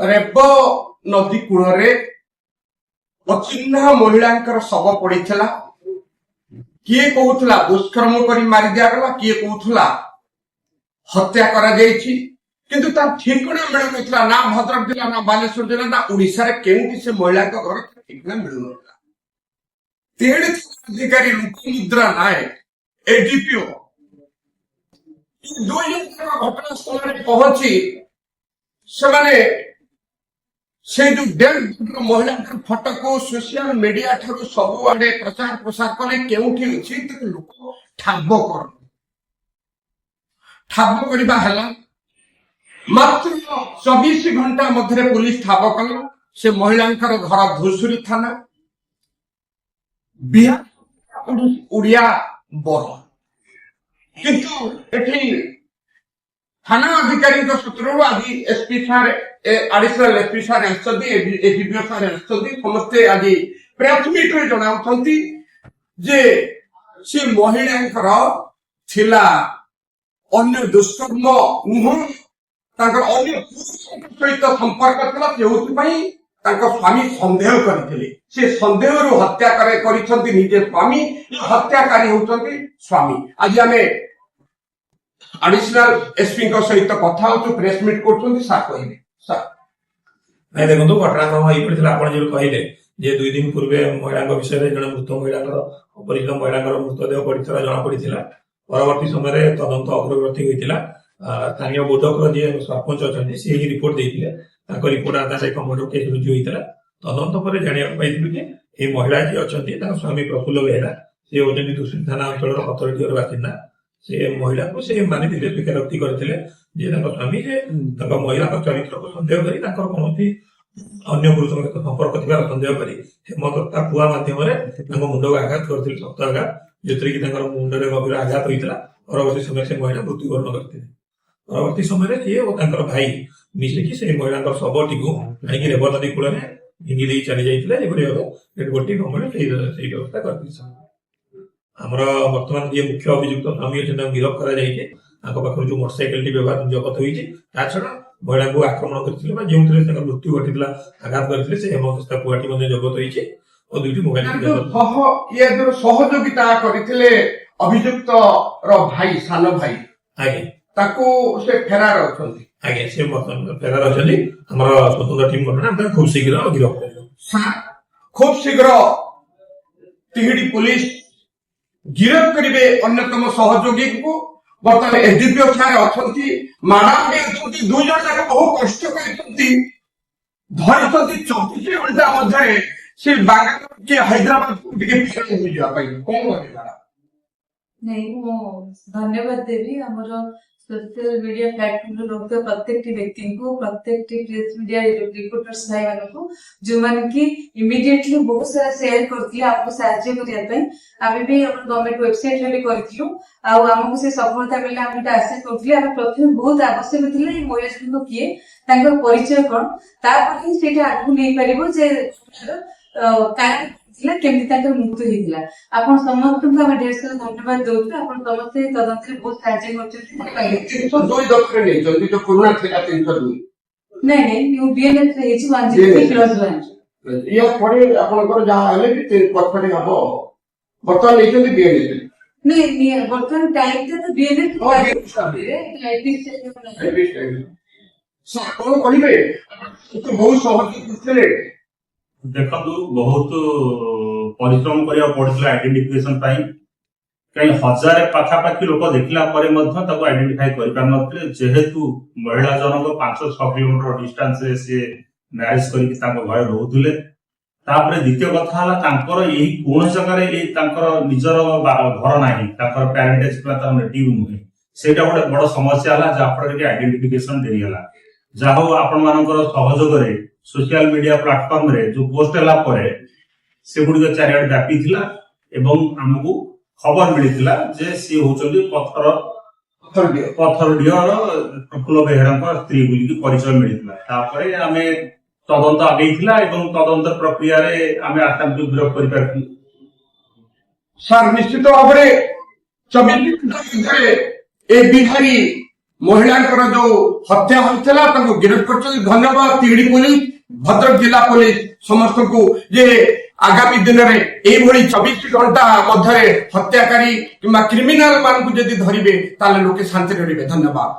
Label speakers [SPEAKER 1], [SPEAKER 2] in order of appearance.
[SPEAKER 1] रेब नदी कूल अचिन्ह महिला शव पड़ा किए कहूला दुष्कर्म कर मारी दिगला किए कहूला हत्या किंतु तार ठिकଣା मिलू ना ना भद्रक जिला ना बालेश्वर जिला ना उड़ीसा केउठी से महिला घर ठिकଣା मिलू तेणु अधिकारी लोकमुद्रा नायक एडीपीओ घटनास्थल में पहुंची से जो डेढ़ महिला फटो को सोशल मीडिया ठार सबुआडे प्रचार प्रसार कले केउठी अछि लोक ठाब करवा है मात्र 24 घंटा मध्य पुलिस ठाब कला से महिला घर धुसुरी थाना बिहार उड़िया बर किंतु एठी थाना अधिकारी सूत्र आज एसपी सार एडिशनल एसपी सार एडीपीओ सार समस्ते आज प्रेस मीट रे जनाउछंती जे से महिला थिला अन्य दुष्कर्म नुह तांकर अन्य सहित संपर्क थिला जेउथि स्वामी संदेह करथिले से संदेह रु हत्या करिसंती निजे स्वामी हत्याकारी होउछंती स्वामी आज आमे एडिशनल एसपी सहित कथा हो प्रेस मीट करछंती सर कहिबे सर
[SPEAKER 2] नहीं देखो घटनाक्रम यही पड़ता आप जो कहले जे 2 दिन पूर्व महिला विषय में जन मृत महिला अपरिचित महिला मृतदेह पड़ा जना पड़ा परवर्ती समय तदंत अग्रगति होता स्थानीय बोधक जी सरपंच अच्छा सी रिपोर्ट देते रिपोर्ट आधार एक मर्डर केस रुजु होता तदंत पर जाना पाइलु कि ये महिला जी अच्छा स्वामी प्रफुल्ल बेहरा सी होती धुसुरी थाना अंचल अथॉरिटी बासिंदा से महिला को से मानी स्वीकारोक्ति करते स्वामी महिला चरित्र को सन्देह कर कौन अन्य पुरुष सहित संपर्क थी सन्देह कर हेमदत्ता पुआ मध्यम मुंड को आघात करते शक्त आघात जो मुंडे गभीर आघात होता परवर्ती समय से महिला मृत्युवरण करते परवर्ती समय सी और भाई मिसिकी से महिला शवटी को आनिक रेब नदी कूल भांगी दे चली जाते गोटे गवर्नमेंट व्यवस्था कर बर्तमान ये मुख्य अभियुक्त स्वामी अच्छे गिरफ्त कर जो मोटरसाइकेल व्यवहार जबत होती छड़ा महिला को आक्रमण करते जो मृत्यु घटी आघात करते हेमदस्ता पुआटी जबत होती और 2टी मोबाइल
[SPEAKER 1] सहयोगिता करथिले अभियुक्त भाई सान भाई
[SPEAKER 2] आगे
[SPEAKER 1] ताको से फेरार अछंती
[SPEAKER 2] आगे से फेरार अछंती हमर स्वतंत्र टीम गठन खूब शीघ्र गिरफ्त कर
[SPEAKER 1] खूब शीघ्र तिहिडी पुलिस गिरफ्त करिवे अन्यतम सहयोगी को बर्तमान एसडीपीओ सार अछंती मैडम भी अछंती 2 जण जाक बहुत कष्ट करछंती धरिसंती 24 घंटा मध्य से बांग्लादेश के हैदराबाद के फेर हो जा पाई कोन करे
[SPEAKER 3] नहीं मो धन्यवाद देवी हमरो सोशल मीडिया प्लेटफॉर्म रोकते प्रत्येक व्यक्ति को प्रत्येक प्रेस मीडिया रिपोर्टर्स भाई मानन को जो मान की इमीडिएटली बहुत सारा शेयर करथि आपको सहायता करिया पई आबे भी हम गवर्नमेंट वेबसाइट रे करथिलु आ हमको से सफलता मिला हम आशा करथि आ प्रथम बहुत आवश्यक थिले ई महिला को किए तांकर परिचय कोन तापर ही सेटा आगु नै परिबो जे कारण केमती मृत्यु होता आपन समस्त को ढेर सारा धन्यवाद दौर आप समस्त तदंत बहुत साहय
[SPEAKER 1] कोरोना 302
[SPEAKER 3] नहीं नहीं न्यू बीएनएफ रे हिच 1
[SPEAKER 1] या परे आपनकर जहा हले भी पथरे हबो बर्तमान लेचंदी बीएनएफ
[SPEAKER 3] नहीं बर्तमान टाइम तो बीएनएफ
[SPEAKER 1] सर कोन कहिबे तो बहुत सहज करथिले
[SPEAKER 4] देखु बहुत परिश्रम करिया पड़ता आइडेंटिफिकेशन कहीं 1000 पाखापाखि लोक देखला आइडेंटिफाई कर जेहेतु महिला जनक 5-6 किलोमीटर डिस्टेंस से मैरिज कर घर रोते द्वितीय कथा यही कौन जगह निजर घर ना पैरेंटेज नेटिव नुहे से गोटे बड़ समस्या है जहाँफल आइडेंटिफिकेशन देरीगला जहा आपण मान सहयोग सोशल मीडिया प्लेटफॉर्म रे जो पोस्ट हला परे से गुडी चारियाड व्यापी थिला एवं हमकु खबर मिलिथिला जे सी होचंदी पत्थर डियर प्रफुल्ल बेहरा स्त्री बोली की परिचय मिलिथिला तापरे आमे तदंत आगेइथिला एवं तदंत प्रक्रिया रे आमे आतंक गिरफ्त करि पारथि
[SPEAKER 1] सर निश्चित भाव 24 घंटा ए बिहारी ମହିଳାଙ୍କର ଯୋଉ ହତ୍ୟା ହୋଇଥିଲା ତାଙ୍କୁ ଗିରଫ କରିଛନ୍ତି। ଧନ୍ୟବାଦ ତିହିଡି ପୋଲିସ, ଭଦ୍ରକ ଜିଲ୍ଲା ପୋଲିସ ସମସ୍ତଙ୍କୁ ଯେ ଆଗାମୀ ଦିନରେ ଏଇଭଳି 24 ଘଣ୍ଟା ମଧ୍ୟରେ ହତ୍ୟାକାରୀ କିମ୍ବା କ୍ରିମିନାଲ ମାନଙ୍କୁ ଯଦି ଧରିବେ ତାହେଲେ ଲୋକେ ଶାନ୍ତିରେ ରହିବେ। ଧନ୍ୟବାଦ।